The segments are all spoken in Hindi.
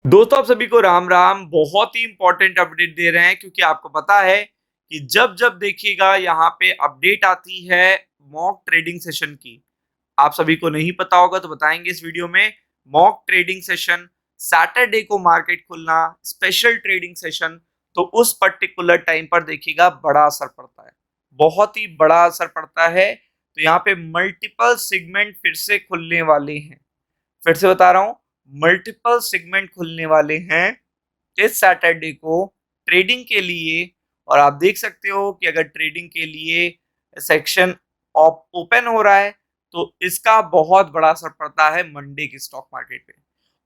दोस्तों आप सभी को राम राम। बहुत ही इंपॉर्टेंट अपडेट दे रहे हैं क्योंकि आपको पता है कि जब जब देखिएगा यहाँ पे अपडेट आती है मॉक ट्रेडिंग सेशन की। आप सभी को नहीं पता होगा तो बताएंगे इस वीडियो में। मॉक ट्रेडिंग सेशन, सैटरडे को मार्केट खुलना, स्पेशल ट्रेडिंग सेशन, तो उस पर्टिकुलर टाइम पर देखिएगा बड़ा असर पड़ता है, बहुत ही बड़ा असर पड़ता है। तो यहाँ पे मल्टीपल सेगमेंट फिर से खुलने वाले हैं। फिर से बता रहा हूं, मल्टीपल सेगमेंट खुलने वाले हैं इस सैटरडे को ट्रेडिंग के लिए। और आप देख सकते हो कि अगर ट्रेडिंग के लिए सेक्शन ओपन हो रहा है तो इसका बहुत बड़ा असर पड़ता है मंडे की स्टॉक मार्केट पे।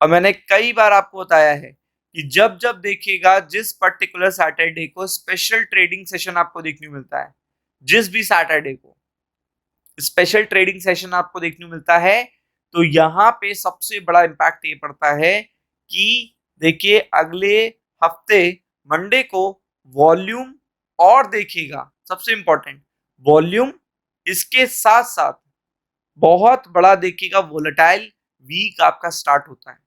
और मैंने कई बार आपको बताया है कि जब जब देखिएगा जिस पर्टिकुलर सैटरडे को स्पेशल ट्रेडिंग सेशन आपको देखने को मिलता है, जिस भी सैटरडे को स्पेशल ट्रेडिंग सेशन आपको देखने को मिलता है, तो यहाँ पे सबसे बड़ा इम्पैक्ट ये पड़ता है कि देखिए अगले हफ्ते मंडे को वॉल्यूम, और देखिएगा सबसे इंपॉर्टेंट वॉल्यूम, इसके साथ साथ बहुत बड़ा देखिएगा वोलेटाइल वीक आपका स्टार्ट होता है।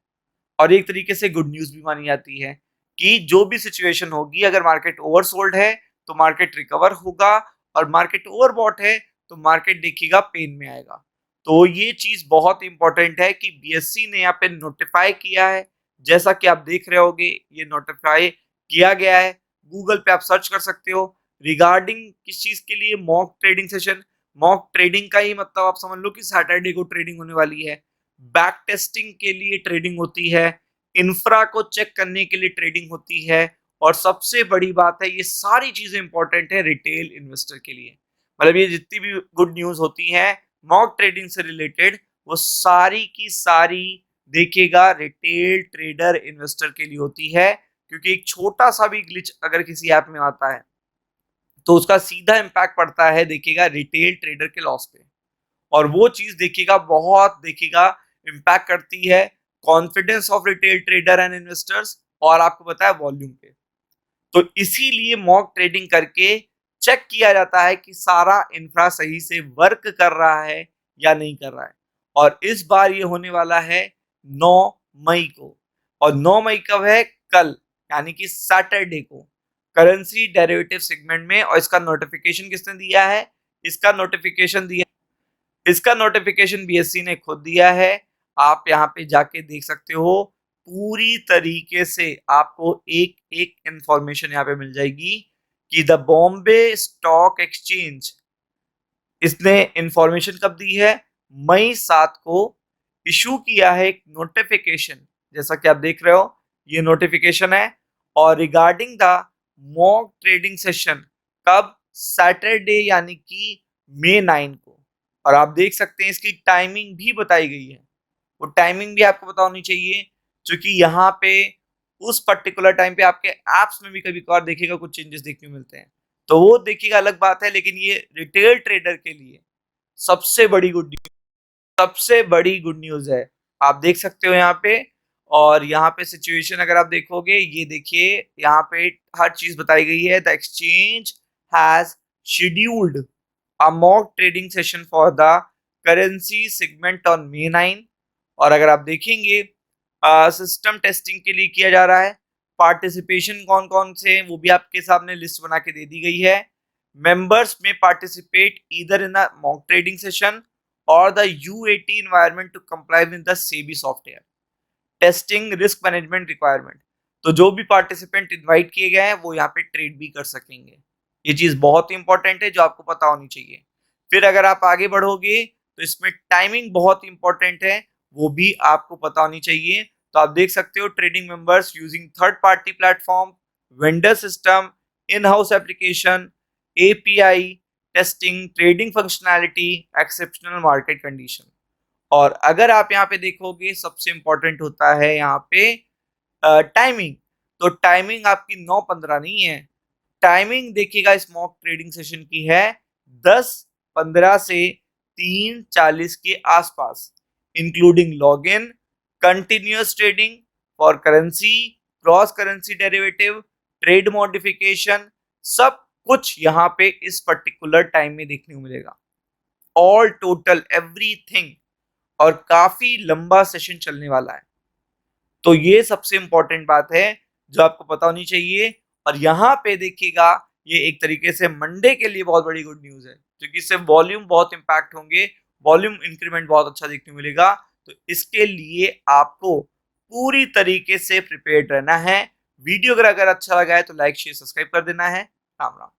और एक तरीके से गुड न्यूज भी मानी जाती है कि जो भी सिचुएशन होगी, अगर मार्केट ओवरसोल्ड है तो मार्केट रिकवर होगा, और मार्केट ओवरबॉट है तो मार्केट देखिएगा पेन में आएगा। तो ये चीज बहुत इंपॉर्टेंट है कि बीएससी ने यहाँ पे नोटिफाई किया है। जैसा कि आप देख रहे होगे ये नोटिफाई किया गया है, गूगल पे आप सर्च कर सकते हो रिगार्डिंग किस चीज के लिए, mock trading session. Mock trading का ही मतलब आप समझ लो कि सैटरडे को ट्रेडिंग होने वाली है, बैक टेस्टिंग के लिए ट्रेडिंग होती है, इंफ्रा को चेक करने के लिए ट्रेडिंग होती है, और सबसे बड़ी बात है ये सारी चीजें इंपॉर्टेंट है रिटेल इन्वेस्टर के लिए। मतलब ये जितनी भी गुड न्यूज होती है मॉक ट्रेडिंग से रिलेटेड, वो सारी की सारी देखिएगा रिटेल ट्रेडर इन्वेस्टर के लिए होती है। क्योंकि एक छोटा सा भी ग्लिच अगर किसी ऐप में आता है तो उसका सीधा इम्पैक्ट पड़ता है देखिएगा रिटेल ट्रेडर के लॉस पे। और वो चीज देखिएगा बहुत देखिएगा इम्पैक्ट करती है confidence of retail trader and investors, और आपको पता है वॉल्यूम पे। तो इसीलिए मॉक ट्रेडिंग करके चेक किया जाता है कि सारा इंफ्रा सही से वर्क कर रहा है या नहीं कर रहा है। और इस बार ये होने वाला है 9 मई को। और 9 मई कब है? कल, यानी कि सैटरडे को, करेंसी डेरिवेटिव सेगमेंट में। और इसका नोटिफिकेशन किसने दिया है? इसका नोटिफिकेशन दिया इसका नोटिफिकेशन बीएससी ने खुद दिया है। आप यहाँ पे जाके देख सकते हो, पूरी तरीके से आपको एक एक इंफॉर्मेशन यहाँ पे मिल जाएगी कि द बॉम्बे स्टॉक एक्सचेंज, इसने इंफॉर्मेशन कब दी है? मई 7 को इशू किया है एक नोटिफिकेशन, जैसा कि आप देख रहे हो ये नोटिफिकेशन है। और regarding the mock trading session, कब? सैटरडे, यानी कि मई 9 को। और आप देख सकते हैं इसकी टाइमिंग भी बताई गई है, वो टाइमिंग भी आपको पता होनी चाहिए, क्योंकि यहाँ पे उस पर्टिकुलर टाइम पे आपके एप्स में भी कभी कभार देखिएगा कुछ चेंजेस देखने को मिलते हैं, तो वो देखिएगा अलग बात है। लेकिन ये रिटेल ट्रेडर के लिए सबसे बड़ी गुड न्यूज, सबसे बड़ी गुड न्यूज है। आप देख सकते हो यहाँ पे। और यहाँ पे सिचुएशन अगर आप देखोगे, ये देखिए यहाँ पे हर चीज बताई गई है। The exchange has scheduled a mock trading session for the currency segment on May 9। और अगर आप देखेंगे सिस्टम टेस्टिंग के लिए किया जा रहा है। पार्टिसिपेशन कौन कौन से हैं वो भी आपके सामने लिस्ट बना के दे दी गई है। मेंबर्स में participate either in the mock trading session or the U80 environment to comply with the SEBI software testing risk management requirement. तो जो भी पार्टिसिपेंट इनवाइट किए गए हैं वो यहाँ पे ट्रेड भी कर सकेंगे। ये चीज बहुत ही इंपॉर्टेंट है जो आपको पता होनी चाहिए। फिर अगर आप आगे बढ़ोगे तो इसमें टाइमिंग बहुत इंपॉर्टेंट है, वो भी आपको पता होनी चाहिए। तो आप देख सकते हो trading members using third party platform, vendor system, in house application, API, testing, trading functionality, exceptional market condition. और अगर आप यहाँ पे देखोगे सबसे इंपॉर्टेंट होता है यहाँ पे टाइमिंग। तो टाइमिंग आपकी 9:15 नहीं है, टाइमिंग देखिएगा इस मॉक ट्रेडिंग सेशन की है 10:15 से 3:40 के आसपास, including log in, continuous trading for currency, cross currency derivative, trade modification, सब कुछ यहाँ पे इस पर्टिकुलर टाइम में देखने को मिलेगा। All total everything. और काफी लंबा सेशन चलने वाला है। तो ये सबसे इंपॉर्टेंट बात है जो आपको पता होनी चाहिए। और यहाँ पे देखिएगा, ये एक तरीके से मंडे के लिए बहुत बड़ी गुड न्यूज है, क्योंकि इससे वॉल्यूम बहुत इंपैक्ट होंगे, वॉल्यूम इंक्रीमेंट बहुत अच्छा देखने को मिलेगा। तो इसके लिए आपको पूरी तरीके से प्रिपेयर्ड रहना है। वीडियो अगर अच्छा लगा है तो लाइक शेयर सब्सक्राइब कर देना है। राम राम।